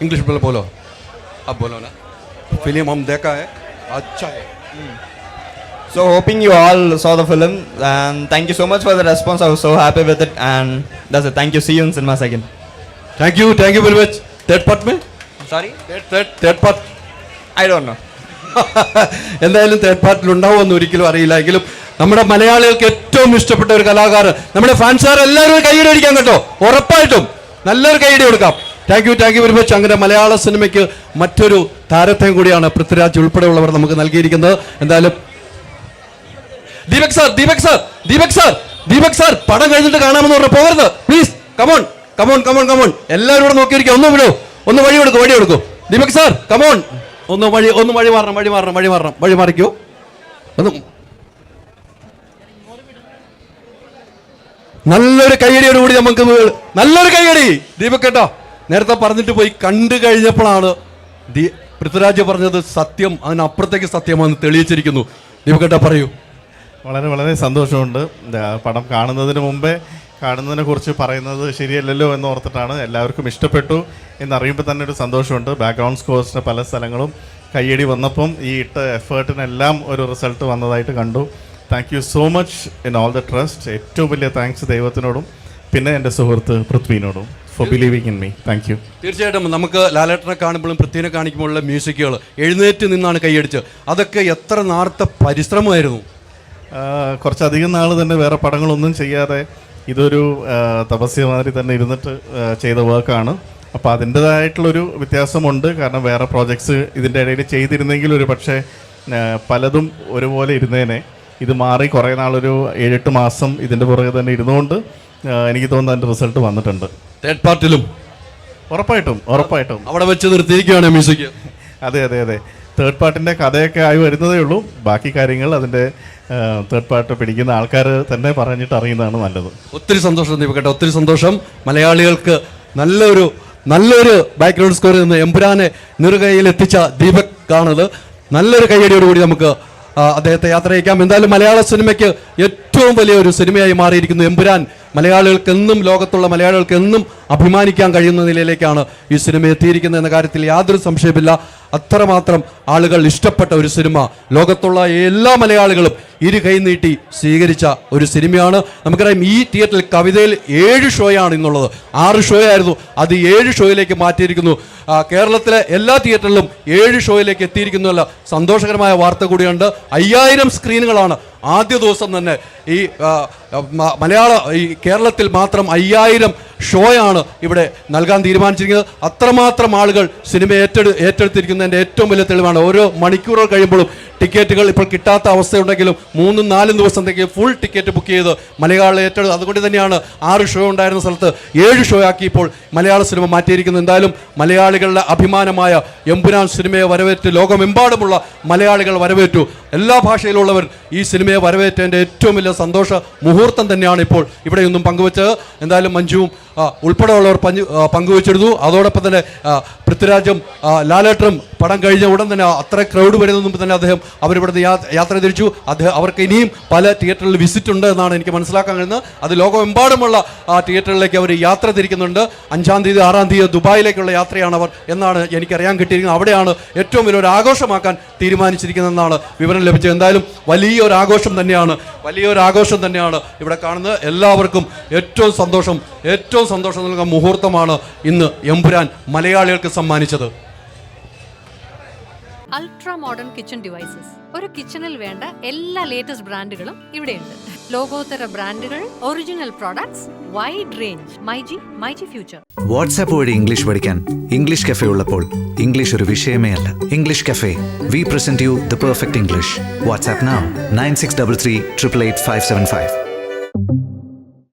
English में बोलो, अब बोलो ना. फिल्म हम देखा है, अच्छा है. So hoping you all saw the film and thank you so much for the response. I was so happy with it and that's it. Thank you. See you in cinemas again. Thank you very much. Third part में? Sorry? Third part. I don't know. എന്തായാലും third പാർട്ടിൽ ഉണ്ടാവുമെന്ന് ഒരിക്കലും അറിയില്ല. എങ്കിലും നമ്മുടെ മലയാളികൾക്ക് ഏറ്റവും ഇഷ്ടപ്പെട്ട ഒരു കലാകാരൻ, നമ്മുടെ ഫാൻസുകാർ എല്ലാവരും കൈയ്യടി അടിക്കാൻ കേട്ടോ, ഉറപ്പായിട്ടും നല്ലൊരു കൈയ്യടി കൊടുക്കാം. Thank you very much. അങ്ങനെ മലയാള സിനിമയ്ക്ക് മറ്റൊരു താരത്തെയും കൂടിയാണ് പൃഥ്വിരാജ് ഉൾപ്പെടെയുള്ളവർ നമുക്ക് നൽകിയിരിക്കുന്നത്. എന്തായാലും ദീപക് സാർ പടം കഴിഞ്ഞിട്ട് കാണാമെന്ന് പറഞ്ഞു പോകരുത് പ്ലീസ്. കമോൺ. എല്ലാവരും നോക്കിയിരിക്കുക. ഒന്ന് വഴി കൊടുക്കൂ. ദീപക് സാർ കമോൺ, ഒന്ന് വഴി മാറിക്കോ. ഒന്ന് നല്ലൊരു കയ്യടിയോടുകൂടി നമുക്ക് നല്ലൊരു കയ്യടി ദീപക് കേട്ടോ. നേരത്തെ പറഞ്ഞിട്ട് പോയി, കണ്ടു കഴിഞ്ഞപ്പോഴാണ് പൃഥ്വിരാജ് പറഞ്ഞത് സത്യം, അതിനപ്പുറത്തേക്ക് സത്യമാണെന്ന് തെളിയിച്ചിരിക്കുന്നു. ദീപക് കേട്ടോ പറയൂ. വളരെ വളരെ സന്തോഷമുണ്ട്. പടം കാണുന്നതിന് മുമ്പേ കാണുന്നതിനെ കുറിച്ച് പറയുന്നത് ശരിയല്ലല്ലോ എന്ന് ഓർത്തിട്ടാണ്. എല്ലാവർക്കും ഇഷ്ടപ്പെട്ടു എന്നറിയുമ്പോൾ തന്നെ ഒരു സന്തോഷമുണ്ട്. ബാക്ക്ഗ്രൗണ്ട് സ്കോഴ്സിൻ്റെ പല സ്ഥലങ്ങളും കയ്യടി വന്നപ്പം ഈ ഇട്ട എഫേർട്ടിനെല്ലാം ഒരു റിസൾട്ട് വന്നതായിട്ട് കണ്ടു. Thank you so much in all the trust. ഏറ്റവും വലിയ താങ്ക്സ് ദൈവത്തിനോടും പിന്നെ എൻ്റെ സുഹൃത്ത് പൃഥ്വിനോടും for believing in me. Thank you. തീർച്ചയായിട്ടും നമുക്ക് ലാലേട്ടനെ കാണുമ്പോഴും പൃഥ്വിനെ കാണിക്കുമ്പോഴുള്ള മ്യൂസിക്കുകൾ എഴുന്നേറ്റ് നിന്നാണ് കൈയടിച്ചത്. അതൊക്കെ എത്ര നാളത്തെ പരിശ്രമമായിരുന്നു. കുറച്ചധികം നാൾ തന്നെ വേറെ പടങ്ങളൊന്നും ചെയ്യാതെ ഇതൊരു തപസ്യ മാതിരി തന്നെ ഇരുന്നിട്ട് ചെയ്ത വർക്കാണ്. അപ്പോൾ അതിൻ്റേതായിട്ടുള്ളൊരു വ്യത്യാസമുണ്ട്. കാരണം വേറെ പ്രോജക്ട്സ് ഇതിൻ്റെ ഇടയിൽ ചെയ്തിരുന്നെങ്കിൽ ഒരു പക്ഷേ പലതും ഒരുപോലെ ഇരുന്നേനെ. ഇത് മാറി കുറേ നാളൊരു 7-8 മാസം ഇതിൻ്റെ പുറകെ തന്നെ ഇരുന്നുകൊണ്ട് എനിക്ക് തോന്നുന്നു അതിൻ്റെ റിസൾട്ട് വന്നിട്ടുണ്ട്. തേർഡ് പാർട്ടിലും ഉറപ്പായിട്ടും അവിടെ വെച്ച് നിർത്തിയിരിക്കുകയാണ് മ്യൂസിക്. അതെ. തേർഡ് പാർട്ടിൻ്റെ കഥയൊക്കെ ആയി വരുന്നതേ ഉള്ളൂ. ബാക്കി കാര്യങ്ങൾ അതിൻ്റെ തേർഡ് പാർട്ട് പിടിക്കുന്ന ആൾക്കാർ തന്നെ പറഞ്ഞിട്ട് അറിയുന്നതാണ് നല്ലത്. ഒത്തിരി സന്തോഷം ദീപകേട്ട, ഒത്തിരി സന്തോഷം. മലയാളികൾക്ക് നല്ലൊരു ബാക്ക്ഗ്രൗണ്ട് സ്കോർ നിന്ന് എമ്പുരാനെ നിറുകയിൽ എത്തിച്ച ദീപക് കാണത്. നല്ലൊരു കയ്യടിയോടുകൂടി നമുക്ക് അദ്ദേഹത്തെ യാത്ര അയക്കാം. എന്തായാലും മലയാള സിനിമയ്ക്ക് ഏറ്റവും വലിയൊരു സിനിമയായി മാറിയിരിക്കുന്നു എമ്പുരാൻ. മലയാളികൾക്കെന്നും, ലോകത്തുള്ള മലയാളികൾക്കെന്നും അഭിമാനിക്കാൻ കഴിയുന്ന നിലയിലേക്കാണ് ഈ സിനിമ എത്തിയിരിക്കുന്നത് എന്ന കാര്യത്തിൽ യാതൊരു സംശയമില്ല. അത്രമാത്രം ആളുകൾ ഇഷ്ടപ്പെട്ട ഒരു സിനിമ, ലോകത്തുള്ള എല്ലാ മലയാളികളും ഇരു കൈ നീട്ടി സ്വീകരിച്ച ഒരു സിനിമയാണ്. നമുക്കറിയാം ഈ തിയേറ്ററിൽ കവിതയിൽ 7 ഷോയാണ് ഇന്നുള്ളത്. 6 ഷോയായിരുന്നു, അത് 7 ഷോയിലേക്ക് മാറ്റിയിരിക്കുന്നു. കേരളത്തിലെ എല്ലാ തിയേറ്ററിലും 7 ഷോയിലേക്ക് എത്തിയിരിക്കുന്നുള്ള സന്തോഷകരമായ വാർത്ത കൂടിയുണ്ട്. 5000 സ്ക്രീനുകളാണ് ആദ്യ ദിവസം തന്നെ ഈ കേരളത്തിൽ മാത്രം 5000 ഷോയാണ് ഇവിടെ നൽകാൻ തീരുമാനിച്ചിരിക്കുന്നത്. അത്രമാത്രം ആളുകൾ സിനിമ ഏറ്റെടുത്തിരിക്കുന്നതിൻ്റെ ഏറ്റവും വലിയ തെളിവാണ്. ഓരോ മണിക്കൂറുകൾ കഴിയുമ്പോഴും ടിക്കറ്റുകൾ ഇപ്പോൾ കിട്ടാത്ത അവസ്ഥയുണ്ടെങ്കിലും 3-4 ദിവസത്തേക്ക് ഫുൾ ടിക്കറ്റ് ബുക്ക് ചെയ്ത് മലയാളം ഏറ്റെടുത്ത്, അതുകൊണ്ട് തന്നെയാണ് 6 ഷോ ഉണ്ടായിരുന്ന സ്ഥലത്ത് 7 ഷോ ആക്കി ഇപ്പോൾ മലയാള സിനിമ മാറ്റിയിരിക്കുന്നത്. എന്തായാലും മലയാളികളുടെ അഭിമാനമായ എമ്പുരാൻ സിനിമയെ വരവേറ്റ് ലോകമെമ്പാടുമുള്ള മലയാളികൾ വരവേറ്റു. എല്ലാ ഭാഷയിലുള്ളവർ ഈ സിനിമയെ വരവേറ്റതിൻ്റെ ഏറ്റവും വലിയ സന്തോഷ മുഹൂർത്തം തന്നെയാണ് ഇപ്പോൾ ഇവിടെയൊന്നും പങ്കുവച്ചത്. എന്തായാലും മഞ്ജുവും ഉൾപ്പെടെയുള്ളവർ പങ്കുവച്ചിരുന്നു. അതോടൊപ്പം തന്നെ പൃഥ്വിരാജും ലാലേട്ടനും പടം കഴിഞ്ഞ ഉടൻ തന്നെ അത്ര ക്രൗഡ് വരുന്നതിന് മുമ്പ് തന്നെ അവരിവിടുന്ന് യാത്ര തിരിച്ചു. അവർക്ക് ഇനിയും പല തിയേറ്ററിൽ വിസിറ്റ് ഉണ്ട് എന്നാണ് എനിക്ക് മനസ്സിലാക്കാൻ കഴിയുന്നത്. അത് ലോകമെമ്പാടുമുള്ള തിയേറ്ററിലേക്ക് അവർ യാത്ര തിരിക്കുന്നുണ്ട്. 5-ാം തീയതി 6-ാം തീയതി ദുബായിലേക്കുള്ള യാത്രയാണ് അവർ എന്നാണ് എനിക്കറിയാൻ കിട്ടിയിരിക്കുന്നത്. അവിടെയാണ് ഏറ്റവും വലിയൊരു ആഘോഷമാക്കാൻ തീരുമാനിച്ചിരിക്കുന്നതെന്നാണ് വിവരം ലഭിച്ചത്. എന്തായാലും വലിയൊരു ആഘോഷം തന്നെയാണ് ഇവിടെ കാണുന്നത്. എല്ലാവർക്കും ഏറ്റവും സന്തോഷം നൽകുന്ന മുഹൂർത്തമാണ് ഇന്ന് എമ്പുരാൻ മലയാളികൾക്ക് സമ്മാനിച്ചത്. Ultra modern kitchen devices. ഒരു കിച്ചണിൽ വേണ്ട എല്ലാ ലേറ്റസ്റ്റ് ബ്രാൻഡുകളും ഇവിടെയുണ്ട്. ലോകോത്തര ബ്രാൻഡുകൾ, original products, wide range. MyG future. WhatsApp വഴി ഇംഗ്ലീഷ് പഠിക്കാൻ ഇംഗ്ലീഷ് കഫേ ഉള്ളപ്പോൾ ഇംഗ്ലീഷ് ഒരു വിഷയമേ അല്ല. English cafe, we present you the perfect English. WhatsApp now 9633 888 575.